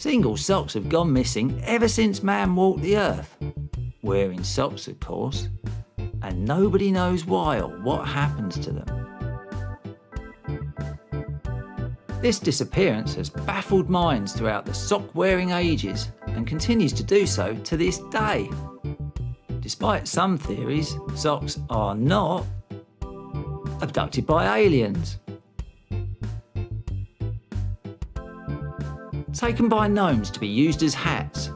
Single socks have gone missing ever since man walked the earth. Wearing socks, of course, and nobody knows why or what happens to them. This disappearance has baffled minds throughout the sock-wearing ages and continues to do so to this day. Despite some theories, socks are not abducted by aliens, taken by gnomes to be used as hats,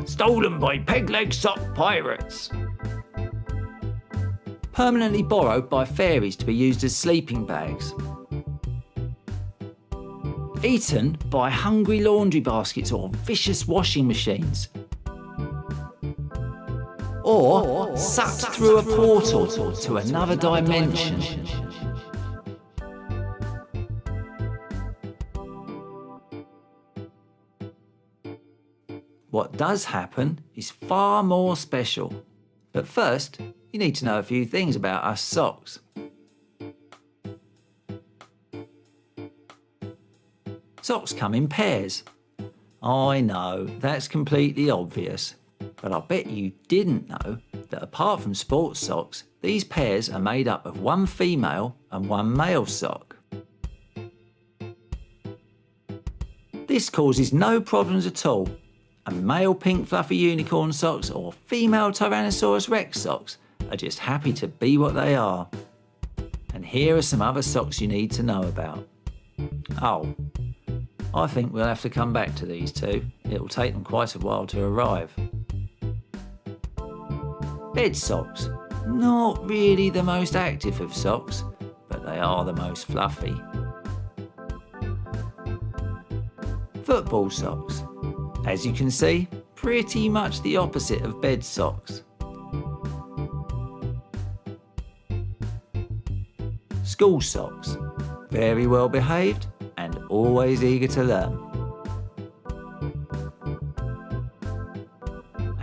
stolen by peg-leg sock pirates, permanently borrowed by fairies to be used as sleeping bags, eaten by hungry laundry baskets or vicious washing machines, or sucked through a portal to another dimension. What does happen is far more special. But first, you need to know a few things about us socks. Socks come in pairs. I know, that's completely obvious. But I bet you didn't know that apart from sports socks, these pairs are made up of one female and one male sock. This causes no problems at all, and male pink fluffy unicorn socks or female Tyrannosaurus Rex socks are just happy to be what they are. And here are some other socks you need to know about. Oh, I think we'll have to come back to these two. It'll take them quite a while to arrive. Bed socks. Not really the most active of socks, but they are the most fluffy. Football socks. As you can see, pretty much the opposite of bed socks. School socks. Very well behaved and always eager to learn.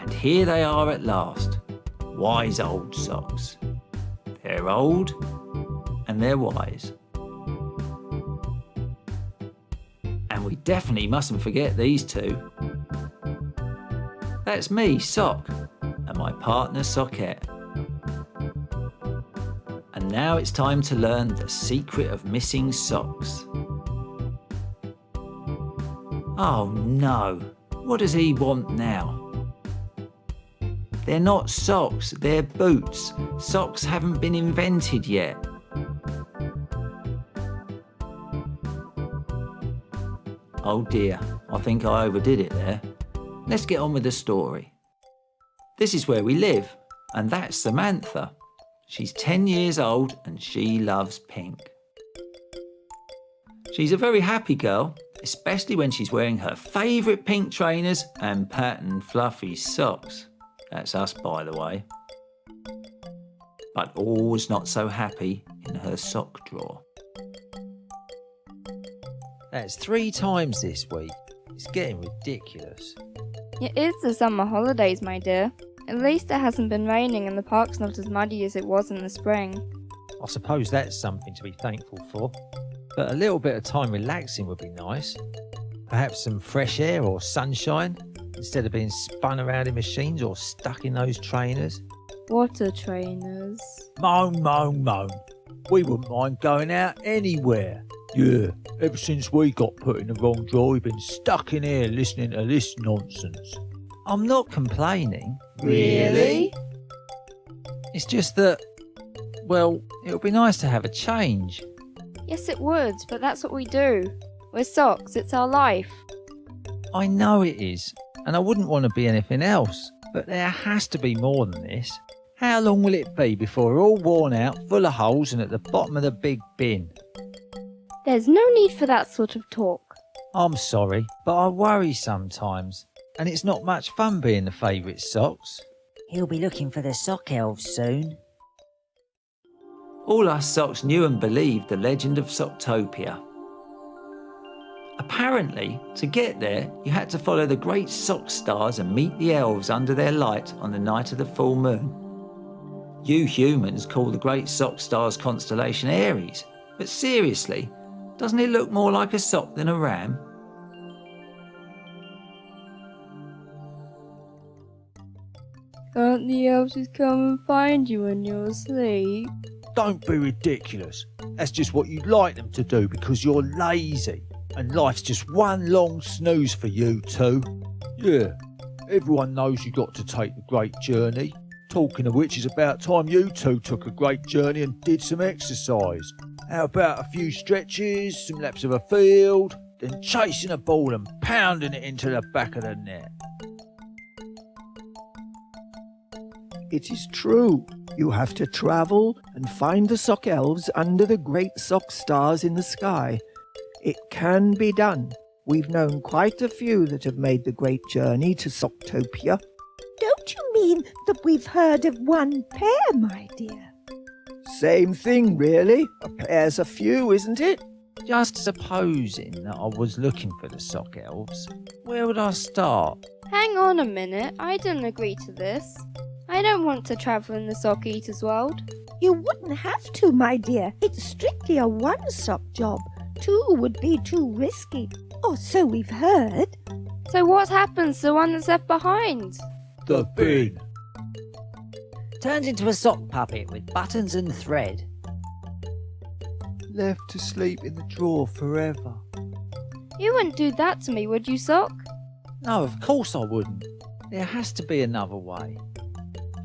And here they are at last. Wise old socks. They're old and they're wise. And we definitely mustn't forget these two. That's me, Sock, and my partner, Sockette. And now it's time to learn the secret of missing socks. Oh no, what does he want now? They're not socks, they're boots. Socks haven't been invented yet. Oh dear, I think I overdid it there. Let's get on with the story. This is where we live, and that's Samantha. She's 10 years old and she loves pink. She's a very happy girl, especially when she's wearing her favourite pink trainers and patterned fluffy socks. That's us, by the way. But always not so happy in her sock drawer. That's 3 times this week. It's getting ridiculous. It is the summer holidays, my dear. At least it hasn't been raining and the park's not as muddy as it was in the spring. I suppose that's something to be thankful for. But a little bit of time relaxing would be nice. Perhaps some fresh air or sunshine, instead of being spun around in machines or stuck in those trainers. Water trainers. Moan, moan, moan. We wouldn't mind going out anywhere. Yeah, ever since we got put in the wrong drawer, we've been stuck in here listening to this nonsense. I'm not complaining. Really? It's just that, well, it would be nice to have a change. Yes, it would, but that's what we do. We're socks, it's our life. I know it is, and I wouldn't want to be anything else, but there has to be more than this. How long will it be before we're all worn out, full of holes and at the bottom of the big bin? There's no need for that sort of talk. I'm sorry, but I worry sometimes, and it's not much fun being the favourite socks. He'll be looking for the sock elves soon. All us socks knew and believed the legend of Socktopia. Apparently, to get there, you had to follow the great sock stars and meet the elves under their light on the night of the full moon. You humans call the great sock stars constellation Aries, but seriously, doesn't it look more like a sock than a ram? Can't the elves just come and find you when you're asleep? Don't be ridiculous. That's just what you'd like them to do because you're lazy. And life's just one long snooze for you two. Yeah, everyone knows you got to take the great journey. Talking of which, it's about time you two took a great journey and did some exercise. How about a few stretches, some laps of a field, then chasing a ball and pounding it into the back of the net? It is true. You have to travel and find the sock elves under the great sock stars in the sky. It can be done. We've known quite a few that have made the great journey to Socktopia. Don't you mean that we've heard of one pair, my dear? Same thing, really. A pair's a few, isn't it? Just supposing that I was looking for the sock elves, where would I start? Hang on a minute, I didn't agree to this. I don't want to travel in the sock eater's world. You wouldn't have to, my dear. It's strictly a one-sock job. Two would be too risky. Or so we've heard. So what happens to the one that's left behind? The bin. Turns into a sock puppet with buttons and thread. Left to sleep in the drawer forever. You wouldn't do that to me, would you, Sock? No, of course I wouldn't. There has to be another way.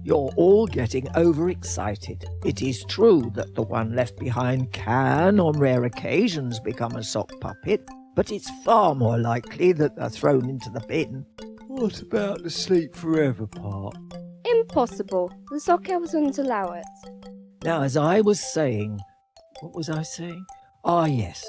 You're all getting overexcited. It is true that the one left behind can, on rare occasions, become a sock puppet, but it's far more likely that they're thrown into the bin. What about the sleep forever part? Impossible. The sock elves wouldn't allow it. Now, as I was saying, what was I saying? Ah, yes.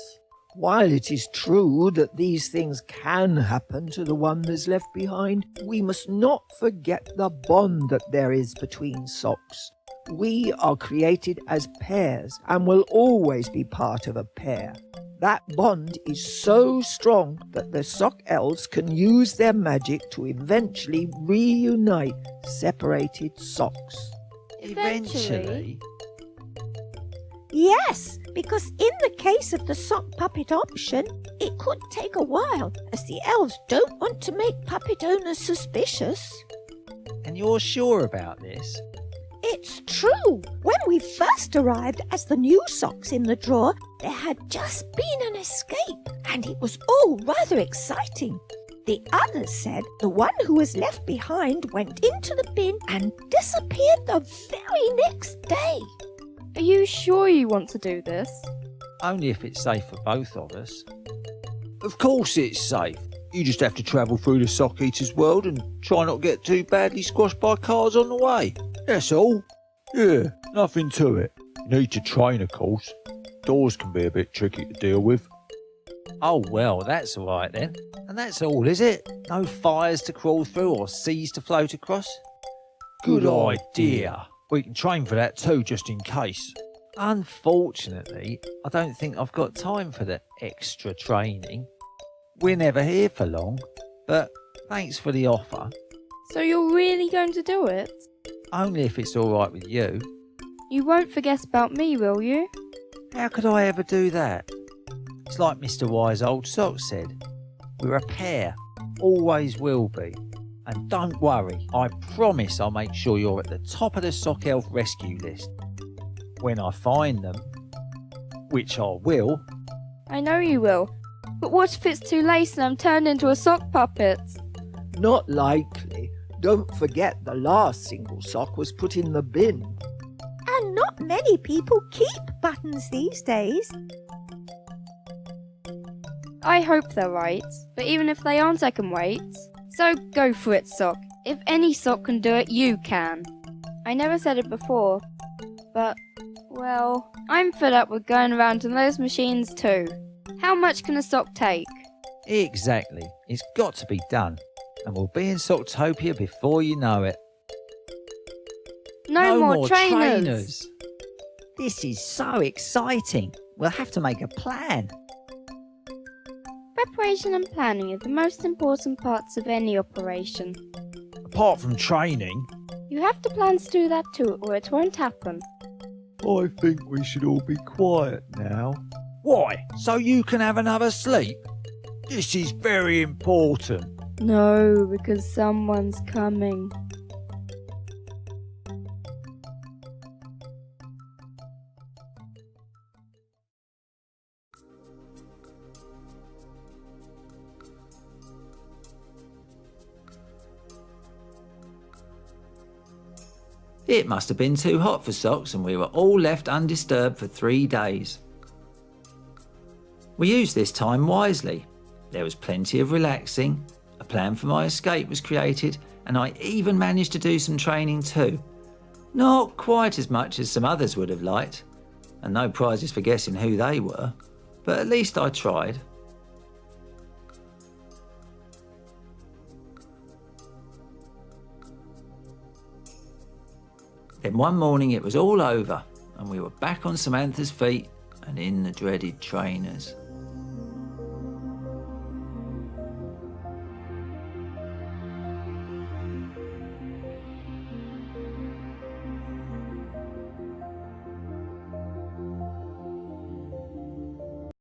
While it is true that these things can happen to the one that's left behind, we must not forget the bond that there is between socks. We are created as pairs and will always be part of a pair. That bond is so strong that the sock elves can use their magic to eventually reunite separated socks. Eventually? Yes, because in the case of the sock puppet option, it could take a while, as the elves don't want to make puppet owners suspicious. And you're sure about this? It's true. When we first arrived as the new socks in the drawer, there had just been an escape, and it was all rather exciting. The others said the one who was left behind went into the bin and disappeared the very next day. Are you sure you want to do this? Only if it's safe for both of us. Of course it's safe. You just have to travel through the sock eater's world and try not to get too badly squashed by cars on the way. That's all. Yeah, nothing to it. You need to train, of course. Doors can be a bit tricky to deal with. Oh, well, that's all right then. And that's all, is it? No fires to crawl through or seas to float across? Good idea. We can train for that too, just in case. Unfortunately, I don't think I've got time for the extra training. We're never here for long, but thanks for the offer. So you're really going to do it? Only if it's all right with you. You won't forget about me, will you? How could I ever do that? It's like Mr. Wise Old Sock said. We're a pair. Always will be. And don't worry, I promise I'll make sure you're at the top of the sock elf rescue list. When I find them, which I will. I know you will. But what if it's too late and I'm turned into a sock puppet? Not likely. Don't forget the last single sock was put in the bin. And not many people keep buttons these days. I hope they're right, but even if they aren't, I can wait. So go for it, Sock. If any sock can do it, you can. I never said it before, but, well, I'm fed up with going around in those machines too. How much can a sock take? Exactly. It's got to be done. And we'll be in Socktopia before you know it. No more trainers! This is so exciting. We'll have to make a plan. Preparation and planning are the most important parts of any operation. Apart from training, You have to plan to do that too, or it won't happen. I think we should all be quiet now. Why? So you can have another sleep? This is very important. No, because someone's coming. It must have been too hot for socks and we were all left undisturbed for 3 days. We used this time wisely. There was plenty of relaxing, a plan for my escape was created, and I even managed to do some training too. Not quite as much as some others would have liked, and no prizes for guessing who they were, but at least I tried. Then one morning it was all over and we were back on Samantha's feet and in the dreaded trainers.